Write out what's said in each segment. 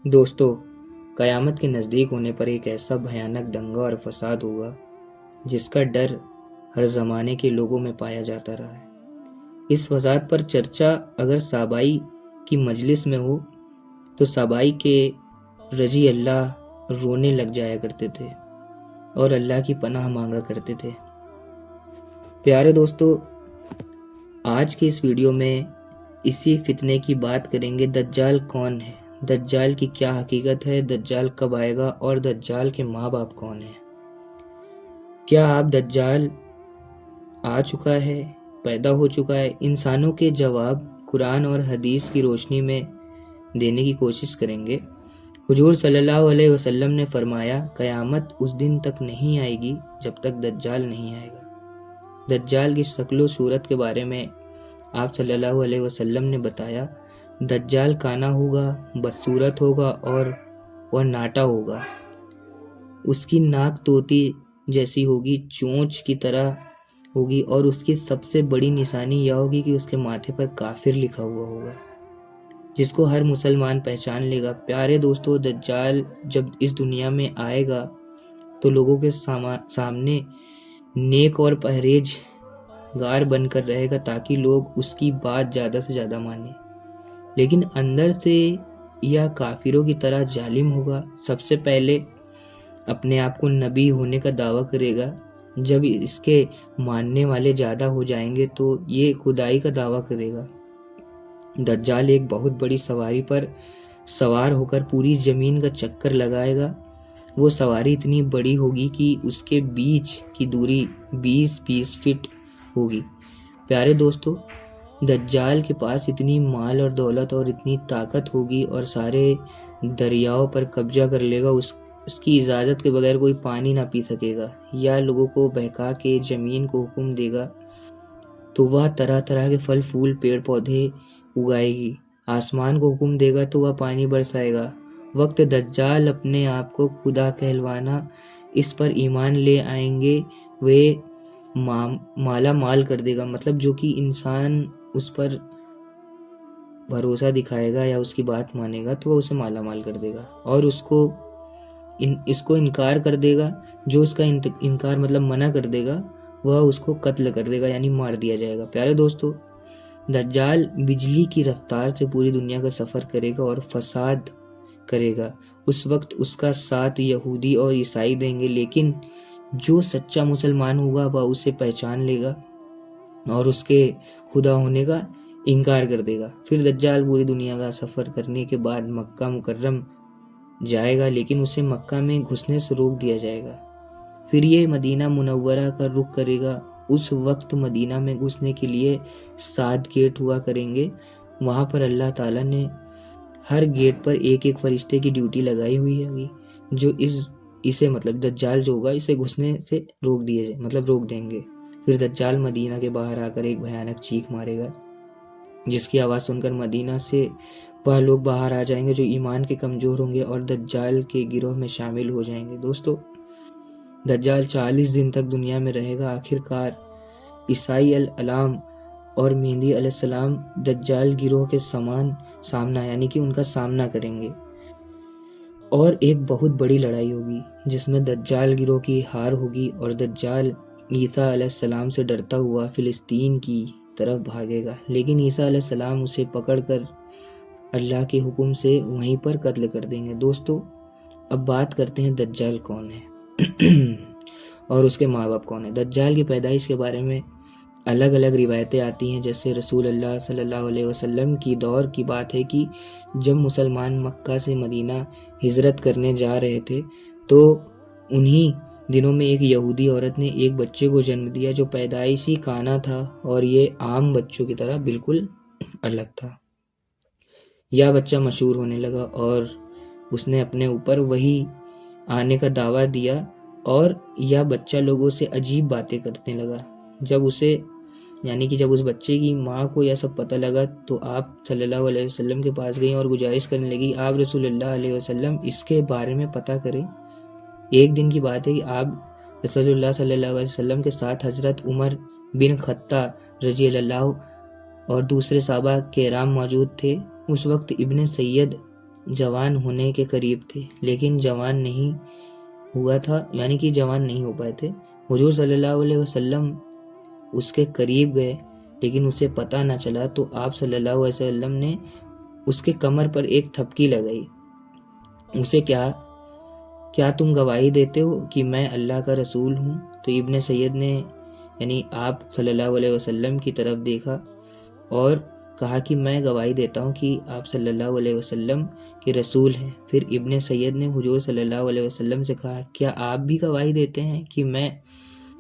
دوستو، قیامت کے نزدیک ہونے پر ایک ایسا بھیانک دنگا اور فساد ہوگا جس کا ڈر ہر زمانے کے لوگوں میں پایا جاتا رہا ہے۔ اس فساد پر چرچا اگر صحابائی کی مجلس میں ہو تو صحابائی کے رضی اللہ رونے لگ جایا کرتے تھے اور اللہ کی پناہ مانگا کرتے تھے۔ پیارے دوستو، آج کی اس ویڈیو میں اسی فتنے کی بات کریں گے۔ دجال کون ہے؟ دجال کی کیا حقیقت ہے؟ دجال کب آئے گا؟ اور دجال کے ماں باپ کون ہیں؟ کیا آپ دجال آ چکا ہے، پیدا ہو چکا ہے؟ انسانوں کے جواب قرآن اور حدیث کی روشنی میں دینے کی کوشش کریں گے۔ حضور صلی اللہ علیہ وسلم نے فرمایا، قیامت اس دن تک نہیں آئے گی جب تک دجال نہیں آئے گا۔ دجال کی شکل و صورت کے بارے میں آپ صلی اللہ علیہ وسلم نے بتایا، دجال کانا ہوگا، بدصورت ہوگا اور ناٹا ہوگا۔ اس کی ناک طوطی جیسی ہوگی، چونچ کی طرح ہوگی، اور اس کی سب سے بڑی نشانی یہ ہوگی کہ اس کے ماتھے پر کافر لکھا ہوا ہوگا، جس کو ہر مسلمان پہچان لے گا۔ پیارے دوستو، دجال جب اس دنیا میں آئے گا تو لوگوں کے سامنے نیک اور پرہیزگار بن کر رہے گا تاکہ لوگ اس کی بات زیادہ سے زیادہ مانیں، لیکن اندر سے یا کافروں کی طرح ظالم ہوگا۔ سب سے پہلے اپنے آپ کو نبی ہونے کا دعویٰ کرے گا، جب اس کے ماننے والے زیادہ ہو جائیں گے تو یہ خدائی کا دعویٰ کرے گا۔ دجال ایک بہت بڑی سواری پر سوار ہو کر پوری زمین کا چکر لگائے گا۔ وہ سواری اتنی بڑی ہوگی کہ اس کے بیچ کی دوری 20 فٹ ہوگی۔ پیارے دوستو، دجال کے پاس اتنی مال اور دولت اور اتنی طاقت ہوگی اور سارے دریاؤں پر قبضہ کر لے گا۔ اس کی اجازت کے بغیر کوئی پانی نہ پی سکے گا، یا لوگوں کو بہکا کے زمین کو حکم دے گا تو وہ طرح طرح کے پھل پھول پیڑ پودے اگائے گی۔ آسمان کو حکم دے گا تو وہ پانی برسائے گا۔ وقت دجال اپنے آپ کو خدا کہلوانا، اس پر ایمان لے آئیں گے، وہ مالا مال کر دے گا۔ مطلب جو کہ انسان اس پر بھروسہ دکھائے گا یا اس کی بات مانے گا تو وہ اسے مالا مال کر دے گا، اور اس کو انکار کر دے گا، جو اس کا انکار مطلب منع کر دے گا، وہ اس کو قتل کر دے گا، یعنی مار دیا جائے گا۔ پیارے دوستو، دجال بجلی کی رفتار سے پوری دنیا کا سفر کرے گا اور فساد کرے گا۔ اس وقت اس کا ساتھ یہودی اور عیسائی دیں گے، لیکن جو سچا مسلمان ہوگا وہ اسے پہچان لے گا اور اس کے خدا ہونے کا انکار کر دے گا۔ پھر دجال پوری دنیا کا سفر کرنے کے بعد مکہ مکرم جائے گا، لیکن اسے مکہ میں گھسنے سے روک دیا جائے گا۔ پھر یہ مدینہ منورہ کا رخ کرے گا۔ اس وقت مدینہ میں گھسنے کے لیے 7 گیٹ ہوا کریں گے۔ وہاں پر اللہ تعالیٰ نے ہر گیٹ پر ایک فرشتے کی ڈیوٹی لگائی ہوئی ہوگی، جو اسے مطلب دجال جو ہوگا اسے گھسنے سے روک دیں گے۔ پھر دجال مدینہ کے باہر آ کر ایک بھیانک چیخ مارے گا، جس کی آواز سن کر مدینہ سے وہ لوگ باہر آ جائیں گے جو ایمان کے کمزور ہوں گے اور دجال کے گروہ میں شامل ہو جائیں گے۔ دوستو، دجال 40 دن تک دنیا میں رہے گا۔ آخر کار عیسائی السلام اور مہدی علیہ السلام دجال گروہ کے سامنا یعنی کہ ان کا سامنا کریں گے، اور ایک بہت بڑی لڑائی ہوگی جس میں دجال گروہ کی ہار ہوگی، اور دجال عیسیٰ علیہ السلام سے ڈرتا ہوا فلسطین کی طرف بھاگے گا، لیکن عیسیٰ علیہ السلام اسے پکڑ کر اللہ کے حکم سے وہیں پر قتل کر دیں گے۔ دوستو، اب بات کرتے ہیں دجال کون ہے اور اس کے ماں باپ کون ہیں۔ دجال کی پیدائش کے بارے میں الگ الگ روایتیں آتی ہیں، جیسے رسول اللہ صلی اللہ علیہ وسلم کی دور کی بات ہے کہ جب مسلمان مکہ سے مدینہ ہجرت کرنے جا رہے تھے تو انہی دنوں میں ایک یہودی عورت نے ایک بچے کو جنم دیا جو پیدائشی کانا تھا، اور یہ عام بچوں کی طرح بالکل الگ تھا۔ یہ بچہ مشہور ہونے لگا اور اس نے اپنے اوپر وہی آنے کا دعویٰ دیا، اور یہ بچہ لوگوں سے عجیب باتیں کرنے لگا۔ جب اس بچے کی ماں کو یہ سب پتہ لگا تو آپ صلی اللہ علیہ وسلم کے پاس گئی اور گزارش کرنے لگی، آپ رسول اللہ علیہ وسلم اس کے بارے میں پتہ کریں۔ ایک دن کی بات ہے کہ آپ رسول اللہ صلی اللہ علیہ وسلم کے ساتھ حضرت عمر بن خطاب رضی اللہ اور دوسرے صحابہ کرام موجود تھے۔ اس وقت ابن سید جوان ہونے کے قریب تھے لیکن جوان نہیں ہوا تھا، یعنی کہ جوان نہیں ہو پائے تھے۔ حضور صلی اللہ علیہ وسلم اس کے قریب گئے لیکن اسے پتہ نہ چلا، تو آپ صلی اللہ علیہ وسلم نے اس کے کمر پر ایک تھپکی لگائی۔ اسے کیا تم گواہی دیتے ہو کہ میں اللہ کا رسول ہوں؟ تو ابن سید نے یعنی آپ صلی اللہ علیہ وسلم کی طرف دیکھا اور کہا کہ میں گواہی دیتا ہوں کہ آپ صلی اللہ علیہ وسلم کے رسول ہیں۔ پھر ابن سید نے حضور صلی اللہ علیہ وسلم سے کہا، کیا آپ بھی گواہی دیتے ہیں کہ میں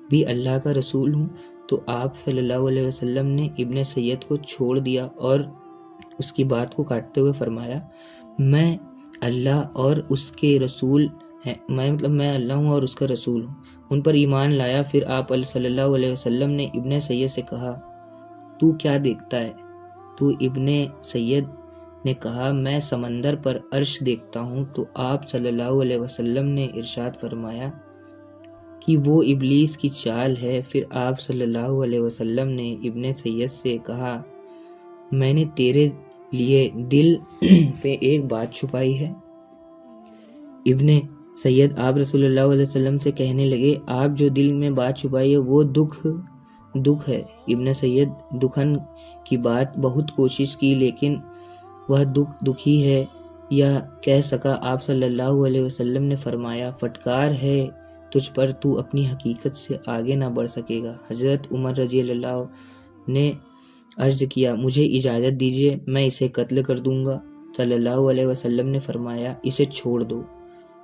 بھی اللہ کا رسول ہوں؟ تو آپ صلی اللہ علیہ وسلم نے ابن سید کو چھوڑ دیا اور اس کی بات کو کاٹتے ہوئے فرمایا، میں اللہ اور اس کے رسول ہیں، میں اللہ ہوں اور اس کا رسول ہوں، ان پر ایمان لایا۔ پھر آپ صلی اللہ علیہ وسلم نے ابن سید سے کہا، تو کیا دیکھتا ہے؟ تو ابن سید نے کہا، میں سمندر پر عرش دیکھتا ہوں۔ تو آپ صلی اللہ علیہ وسلم نے ارشاد فرمایا کہ وہ ابلیس کی چال ہے۔ پھر آپ صلی اللہ علیہ وسلم نے ابن سید سے کہا، میں نے تیرے لیے دل پہ ایک بات چھپائی ہے۔ ابن سید آپ رسول اللہ علیہ وسلم سے کہنے لگے، آپ جو دل میں بات چھپائی ہے وہ دکھ ہے۔ ابن سید دکھن کی بات بہت کوشش کی لیکن وہ دکھی ہے یا کہہ سکا۔ آپ صلی اللہ علیہ وسلم نے فرمایا، پھٹکار ہے تجھ پر، تو اپنی حقیقت سے آگے نہ بڑھ سکے گا۔ حضرت عمر رضی اللہ نے عرض کیا، مجھے اجازت دیجیے، میں اسے قتل کر دوں گا۔ صلی اللہ علیہ وسلم نے فرمایا، اسے چھوڑ دو،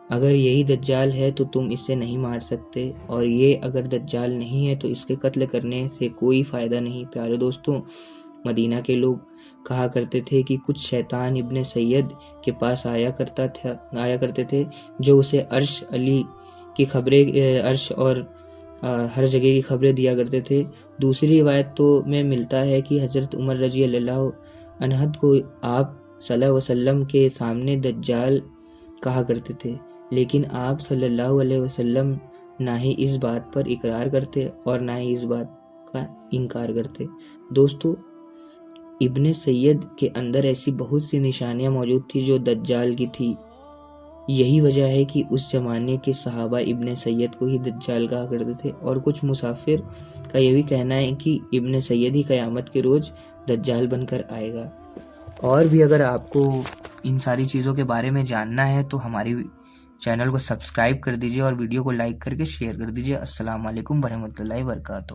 اگر یہی دجال ہے تو تم اسے نہیں مار سکتے، اور یہ اگر دجال نہیں ہے تو اس کے قتل کرنے سے کوئی فائدہ نہیں۔ پیارے دوستوں، مدینہ کے لوگ کہا کرتے تھے کہ کچھ شیطان ابن سید کے پاس آیا کرتے تھے جو اسے عرش علی کی خبریں، عرش اور ہر جگہ کی خبریں دیا کرتے تھے۔ دوسری روایت تو میں ملتا ہے کہ حضرت عمر رضی اللہ عنہ کو آپ صلی اللہ علیہ وسلم کے سامنے دجال کہا کرتے تھے، لیکن آپ صلی اللہ علیہ وسلم نہ ہی اس بات پر اقرار کرتے اور نہ ہی اس بات کا انکار کرتے۔ دوستو، ابن سید کے اندر ایسی بہت سی نشانیاں موجود تھی جو دجال کی تھی۔ یہی وجہ ہے کہ اس زمانے کے صحابہ ابن سید کو ہی دجال کہا کرتے تھے، اور کچھ مسافر کا یہ بھی کہنا ہے کہ ابن سید ہی قیامت کے روز دجال بن کر آئے گا۔ اور بھی اگر آپ کو ان ساری چیزوں کے بارے میں جاننا ہے تو ہماری چینل کو سبسکرائب کر دیجیے اور ویڈیو کو لائک کر کے شیئر کر دیجیے۔ السلام علیکم ورحمۃ اللہ وبرکاتہ۔